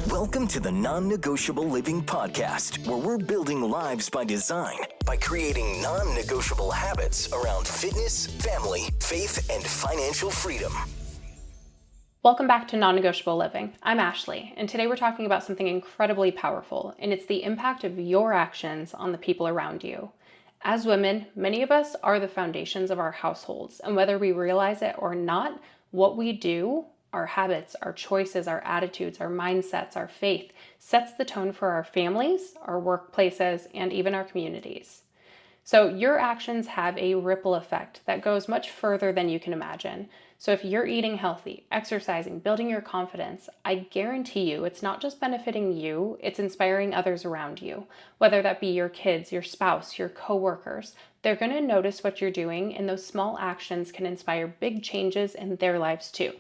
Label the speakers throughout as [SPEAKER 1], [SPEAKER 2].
[SPEAKER 1] Welcome to the Non Negotiable Living podcast, where we're building lives by design by creating non-negotiable habits around fitness, family, faith, and financial freedom.
[SPEAKER 2] Welcome back to Non Negotiable Living. I'm Ashley, and today we're talking about something incredibly powerful, and it's the impact of your actions on the people around you. As women, many of us are the foundations of our households, and whether we realize it or not, what we do, our habits, our choices, our attitudes, our mindsets, our faith, sets the tone for our families, our workplaces, and even our communities. So your actions have a ripple effect that goes much further than you can imagine. So if you're eating healthy, exercising, building your confidence, I guarantee you it's not just benefiting you, it's inspiring others around you. Whether that be your kids, your spouse, your coworkers, they're going to notice what you're doing, and those small actions can inspire big changes in their lives too.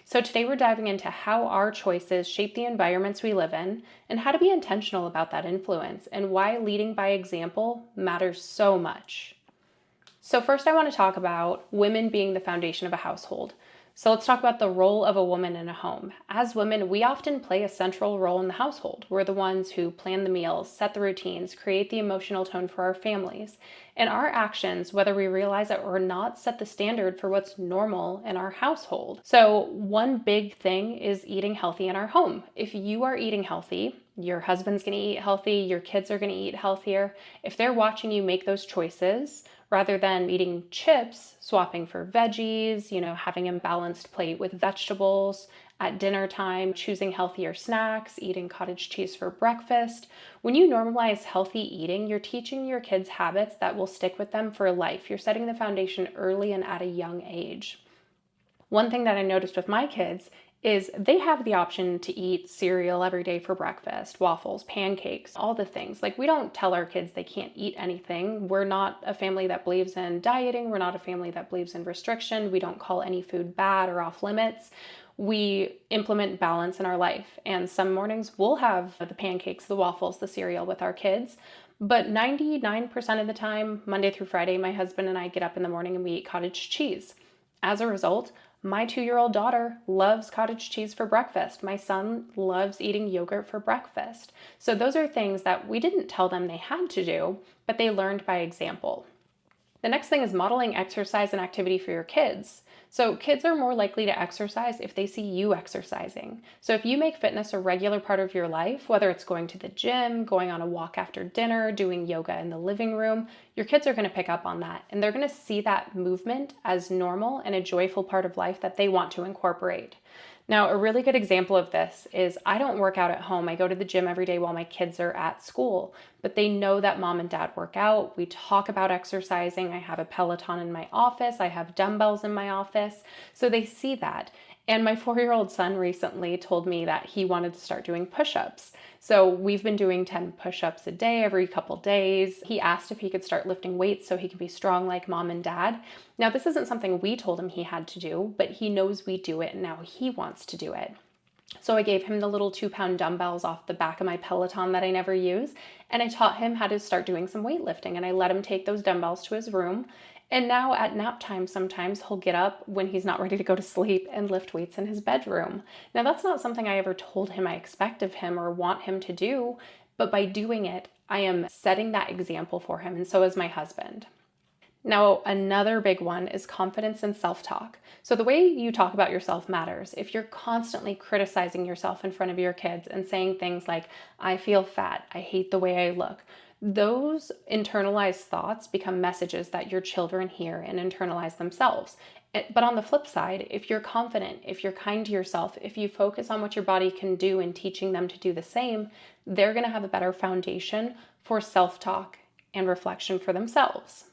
[SPEAKER 2] So today we're diving into how our choices shape the environments we live in and how to be intentional about that influence and why leading by example matters so much. So first I want to talk about women being the foundation of a household. So let's talk about the role of a woman in a home. As women, we often play a central role in the household. We're the ones who plan the meals, set the routines, create the emotional tone for our families. And our actions, whether we realize it or not, set the standard for what's normal in our household. So one big thing is eating healthy in our home. If you are eating healthy, your husband's going to eat healthy, your kids are going to eat healthier. If they're watching you make those choices, rather than eating chips, swapping for veggies, having a balanced plate with vegetables, at dinner time, choosing healthier snacks, eating cottage cheese for breakfast. When you normalize healthy eating, you're teaching your kids habits that will stick with them for life. You're setting the foundation early and at a young age. One thing that I noticed with my kids is they have the option to eat cereal every day for breakfast, waffles, pancakes, all the things. Like, we don't tell our kids they can't eat anything. We're not a family that believes in dieting. We're not a family that believes in restriction. We don't call any food bad or off limits. We implement balance in our life. And some mornings we'll have the pancakes, the waffles, the cereal with our kids. But 99% of the time, Monday through Friday, my husband and I get up in the morning and we eat cottage cheese. As a result, my 2-year-old daughter loves cottage cheese for breakfast. My son loves eating yogurt for breakfast. So those are things that we didn't tell them they had to do, but they learned by example. The next thing is modeling exercise and activity for your kids. So kids are more likely to exercise if they see you exercising. So if you make fitness a regular part of your life, whether it's going to the gym, going on a walk after dinner, doing yoga in the living room, your kids are going to pick up on that. And they're going to see that movement as normal and a joyful part of life that they want to incorporate. Now, a really good example of this is I don't work out at home. I go to the gym every day while my kids are at school, but they know that mom and dad work out. We talk about exercising. I have a Peloton in my office. I have dumbbells in my office. So they see that. And my 4-year-old son recently told me that he wanted to start doing push-ups. So we've been doing 10 push-ups a day every couple days. He asked if he could start lifting weights so he can be strong like mom and dad. Now, this isn't something we told him he had to do, but he knows we do it and now he wants to do it. So I gave him the little 2-pound dumbbells off the back of my Peloton that I never use, and I taught him how to start doing some weightlifting, and I let him take those dumbbells to his room. And now at nap time, sometimes he'll get up when he's not ready to go to sleep and lift weights in his bedroom. Now, that's not something I ever told him I expect of him or want him to do, but by doing it, I am setting that example for him, and so is my husband. Now, another big one is confidence and self-talk. So the way you talk about yourself matters. If you're constantly criticizing yourself in front of your kids and saying things like, I feel fat, I hate the way I look, those internalized thoughts become messages that your children hear and internalize themselves. But on the flip side, if you're confident, if you're kind to yourself, if you focus on what your body can do and teaching them to do the same, they're going to have a better foundation for self-talk and reflection for themselves.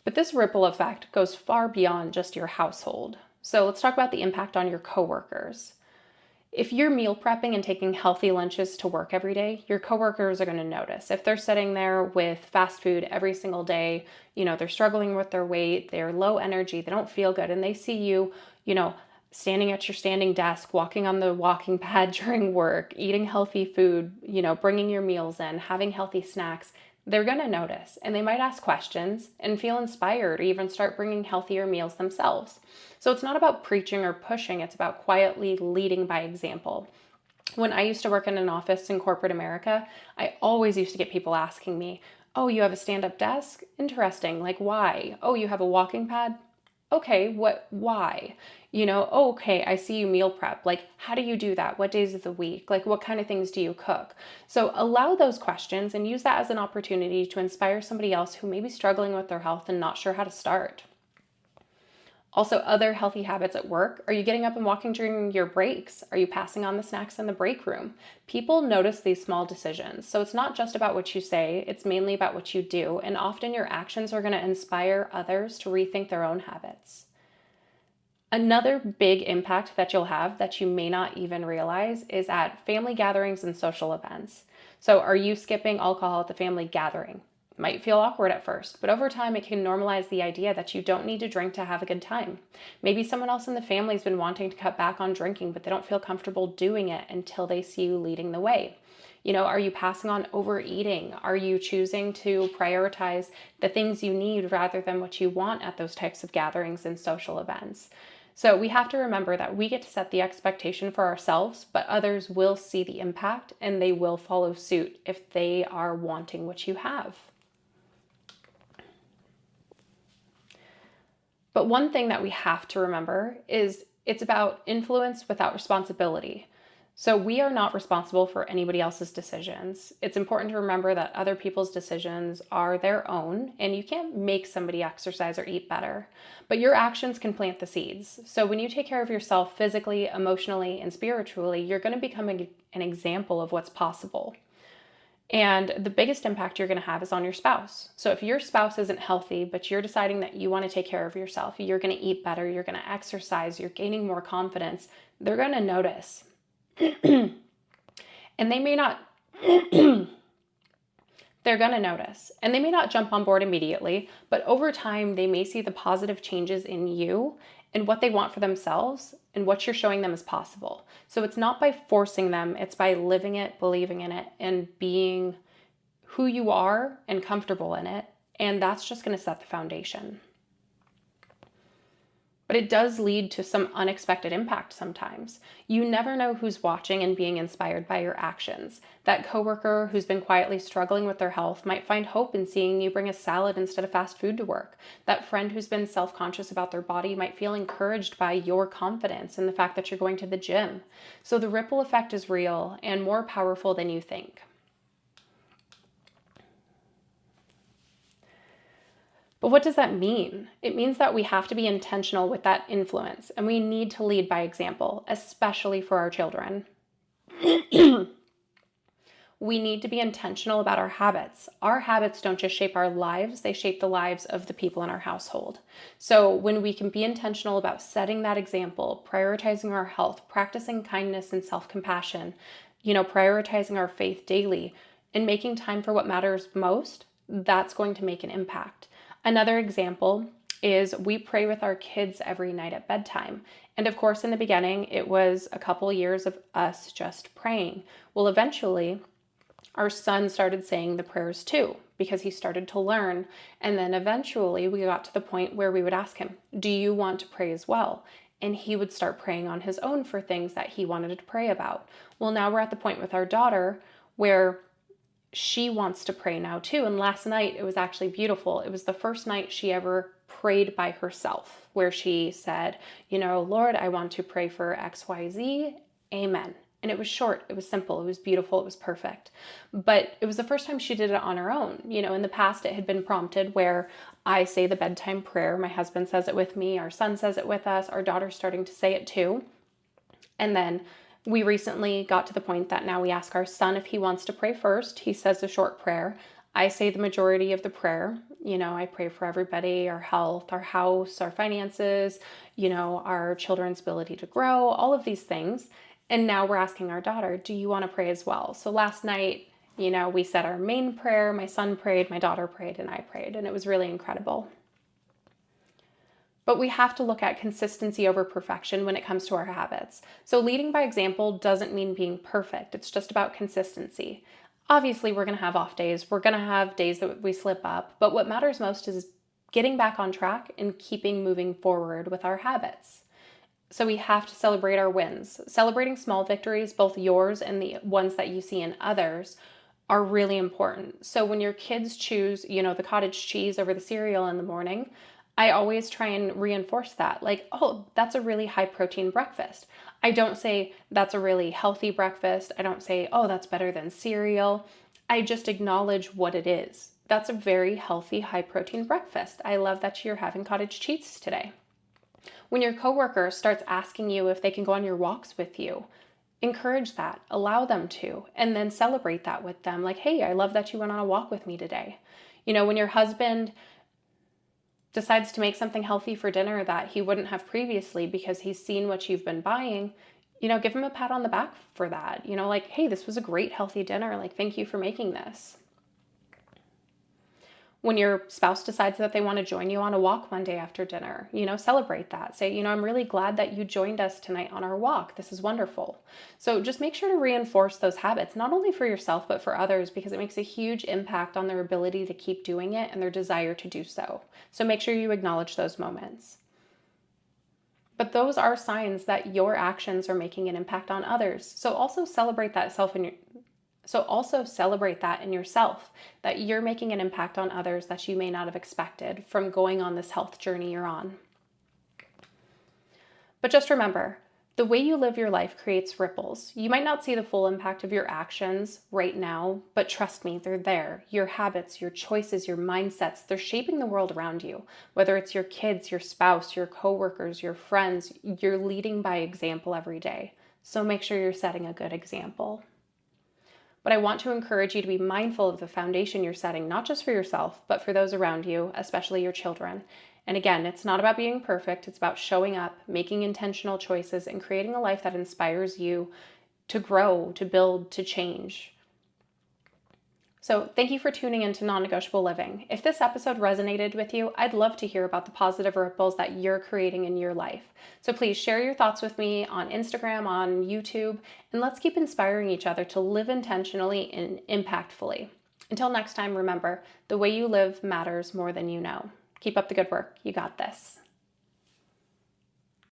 [SPEAKER 2] But this ripple effect goes far beyond just your household. So let's talk about the impact on your coworkers. If you're meal prepping and taking healthy lunches to work every day, your coworkers are going to notice. If they're sitting there with fast food every single day, they're struggling with their weight, they're low energy, they don't feel good, and they see you, standing at your standing desk, walking on the walking pad during work, eating healthy food, bringing your meals in, having healthy snacks, they're going to notice, and they might ask questions and feel inspired or even start bringing healthier meals themselves. So it's not about preaching or pushing, it's about quietly leading by example. When I used to work in an office in corporate America, I always used to get people asking me, oh, you have a stand-up desk? Interesting. Like, why? Oh, you have a walking pad? Okay, why? Oh, okay, I see you meal prep. Like, how do you do that? What days of the week? Like, what kind of things do you cook? So allow those questions and use that as an opportunity to inspire somebody else who may be struggling with their health and not sure how to start. Also, other healthy habits at work. Are you getting up and walking during your breaks? Are you passing on the snacks in the break room? People notice these small decisions. So it's not just about what you say, it's mainly about what you do. And often your actions are going to inspire others to rethink their own habits. Another big impact that you'll have that you may not even realize is at family gatherings and social events. So are you skipping alcohol at the family gathering? Might feel awkward at first, but over time it can normalize the idea that you don't need to drink to have a good time. Maybe someone else in the family's been wanting to cut back on drinking, but they don't feel comfortable doing it until they see you leading the way. Are you passing on overeating? Are you choosing to prioritize the things you need rather than what you want at those types of gatherings and social events? So we have to remember that we get to set the expectation for ourselves, but others will see the impact and they will follow suit if they are wanting what you have. But one thing that we have to remember is it's about influence without responsibility. So we are not responsible for anybody else's decisions. It's important to remember that other people's decisions are their own, and you can't make somebody exercise or eat better. But your actions can plant the seeds. So when you take care of yourself physically, emotionally, and spiritually, you're going to become an example of what's possible. And the biggest impact you're going to have is on your spouse. So if your spouse isn't healthy, but you're deciding that you want to take care of yourself, you're going to eat better, you're going to exercise, you're gaining more confidence, they're going to notice. And they may not, they're going to notice. And they may not jump on board immediately, but over time, they may see the positive changes in you and what they want for themselves and what you're showing them is possible. So it's not by forcing them, it's by living it, believing in it, and being who you are and comfortable in it. And that's just going to set the foundation. But it does lead to some unexpected impact sometimes. You never know who's watching and being inspired by your actions. That coworker who's been quietly struggling with their health might find hope in seeing you bring a salad instead of fast food to work. That friend who's been self-conscious about their body might feel encouraged by your confidence and the fact that you're going to the gym. So the ripple effect is real and more powerful than you think. But what does that mean? It means that we have to be intentional with that influence, and we need to lead by example, especially for our children. We need to be intentional about our habits. Our habits don't just shape our lives, they shape the lives of the people in our household. So when we can be intentional about setting that example, prioritizing our health, practicing kindness and self-compassion, prioritizing our faith daily, and making time for what matters most, that's going to make an impact. Another example is we pray with our kids every night at bedtime. And of course, in the beginning, it was a couple years of us just praying. Well, eventually, our son started saying the prayers too, because he started to learn. And then eventually we got to the point where we would ask him, do you want to pray as well? And he would start praying on his own for things that he wanted to pray about. Well, now we're at the point with our daughter where she wants to pray now too. And last night, it was actually beautiful. It was the first night she ever prayed by herself, where she said, Lord, I want to pray for XYZ. Amen. And it was short, it was simple, it was beautiful, it was perfect. But it was the first time she did it on her own. In the past, it had been prompted where I say the bedtime prayer. My husband says it with me. Our son says it with us. Our daughter's starting to say it too. And then we recently got to the point that now we ask our son if he wants to pray first. He says a short prayer. I say the majority of the prayer. I pray for everybody, our health, our house, our finances, our children's ability to grow, all of these things. And now we're asking our daughter, do you want to pray as well? So last night, we said our main prayer. My son prayed, my daughter prayed, and I prayed. And it was really incredible. But we have to look at consistency over perfection when it comes to our habits. So leading by example doesn't mean being perfect. It's just about consistency. Obviously, we're going to have off days. We're going to have days that we slip up. But what matters most is getting back on track and keeping moving forward with our habits. So we have to celebrate our wins. Celebrating small victories, both yours and the ones that you see in others, are really important. So when your kids choose, the cottage cheese over the cereal in the morning, I always try and reinforce that. Like, oh, that's a really high protein breakfast. I don't say that's a really healthy breakfast. I don't say, oh, that's better than cereal. I just acknowledge what it is. That's a very healthy, high protein breakfast. I love that you're having cottage cheese today. When your coworker starts asking you if they can go on your walks with you, encourage that, allow them to, and then celebrate that with them. Like, hey, I love that you went on a walk with me today. When your husband decides to make something healthy for dinner that he wouldn't have previously because he's seen what you've been buying, give him a pat on the back for that. Like, hey, this was a great healthy dinner. Like, thank you for making this. When your spouse decides that they want to join you on a walk one day after dinner, celebrate that. Say, I'm really glad that you joined us tonight on our walk. This is wonderful. So just make sure to reinforce those habits, not only for yourself, but for others, because it makes a huge impact on their ability to keep doing it and their desire to do so. So make sure you acknowledge those moments. But those are signs that your actions are making an impact on others. So also celebrate that in yourself, that you're making an impact on others that you may not have expected from going on this health journey you're on. But just remember, the way you live your life creates ripples. You might not see the full impact of your actions right now, but trust me, they're there. Your habits, your choices, your mindsets, they're shaping the world around you. Whether it's your kids, your spouse, your coworkers, your friends, you're leading by example every day. So make sure you're setting a good example. But I want to encourage you to be mindful of the foundation you're setting, not just for yourself, but for those around you, especially your children. And again, it's not about being perfect. It's about showing up, making intentional choices, and creating a life that inspires you to grow, to build, to change. So thank you for tuning in to Non Negotiable Living. If this episode resonated with you, I'd love to hear about the positive ripples that you're creating in your life. So please share your thoughts with me on Instagram, on YouTube, and let's keep inspiring each other to live intentionally and impactfully. Until next time, remember, the way you live matters more than you know. Keep up the good work. You got this.